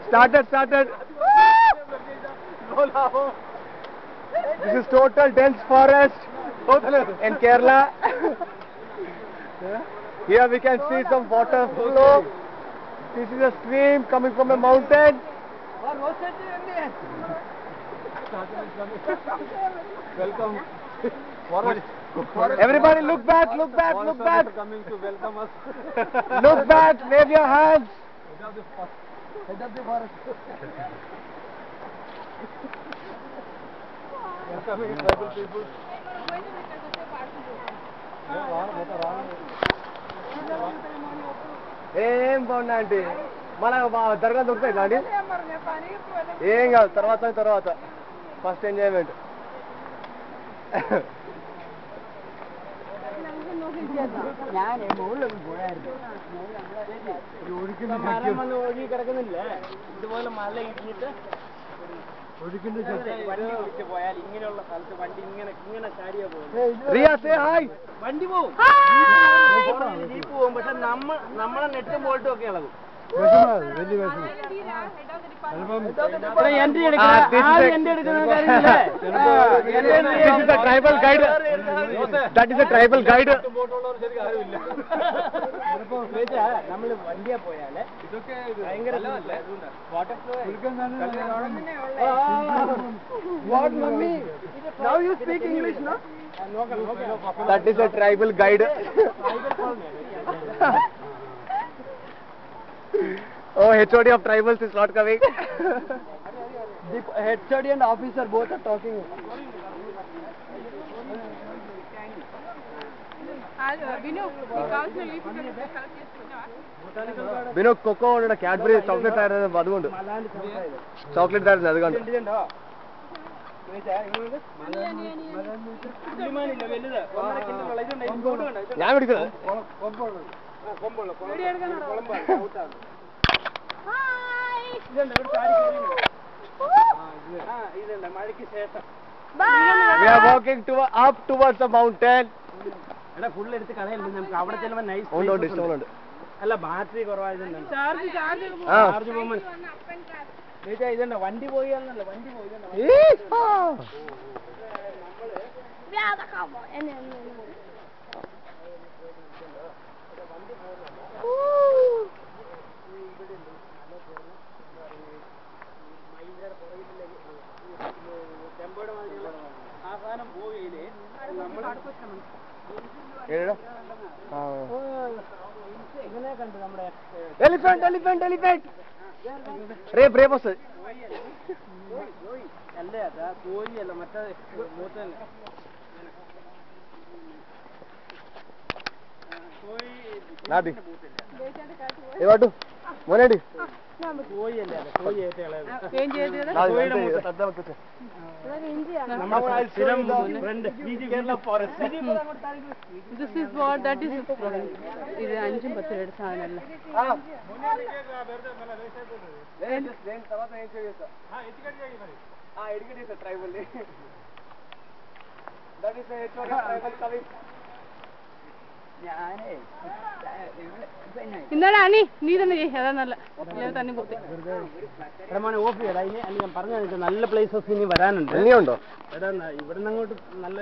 Started. This is total dense forest in Kerala. Here we can see some water flow. This is a stream coming from a mountain. Welcome. Everybody look back. Coming to welcome us. Look back, wave your hands. Head of the forest. Welcoming tribal people. ఏం బాగుందండి మన దర్గా దొరుకుతాయి అండి ఏం కాదు తర్వాత first enjoyment ഞാൻ മുകളിലൊന്നും പോയായിരുന്നു ഒഴുകി കിടക്കുന്നില്ലേ ഇതുപോലെ മല ഇടിഞ്ഞിട്ട് വണ്ടി പോയാൽ ഇങ്ങനെയുള്ള സ്ഥലത്ത് വണ്ടി ഇങ്ങനെ ചാടിയാ പോകും വണ്ടി പോവും ജീപ്പ് പോകും പക്ഷെ നമ്മളെ നെറ്റും ബോൾട്ടും ഒക്കെ ഇളകും tribal guide that is a tribal guide നമ്മള് വണ്ടിയാ പോയാലേ ഭയങ്കര water What, mummy? Now you speak English, no? That is a tribal guide. Oh, HOD of tribals is not coming. The HOD and officer both are talking. Binu, Coco and Cadbury chocolate tire അതുകൊണ്ട് chocolate തരുന്നത് അതുകൊണ്ട് ഞാൻ പിടിക്കുന്നത് മഴയ്ക്ക് ശേഷം we are walking up towards the mountain. എടാ full എടുത്ത് കളയല്ലേ നമുക്ക് അവിടെ ചെല്ലുമ്പോൾ നൈസ് ഉണ്ട് അല്ല ബാറ്ററി കുറവായതുണ്ട് ചാർജ് പോകുമ്പോൾ ഇതുണ്ട് വണ്ടി പോയാലല്ല വണ്ടി പോയി അവസാനം പോയില്ലേ ഇങ്ങനെ കണ്ടു നമ്മുടെ എലിഫന്റ് റേബസ് അല്ലേ അതാ കോഴിയല്ല മറ്റേ മൂത്തല്ല നാടി ഏവാട്ടു മോനേടി കോഴിയല്ലേ അതെ കോഴി ഏറ്റവും This is what that is. ഇത് 5 10 എടുത്ത സാധനമല്ല. ഇന്നലെ അനി നീ തന്നെ അതാ നല്ല തന്നെ പോത്തി ഓഫ് ചെയ്യടാ ഇനി ഞാൻ പറഞ്ഞു നല്ല പ്ലേസസ് ഇനി വരാനുണ്ട് ഇനിയുണ്ടോ ഇവിടെ നിന്ന് അങ്ങോട്ട് നല്ല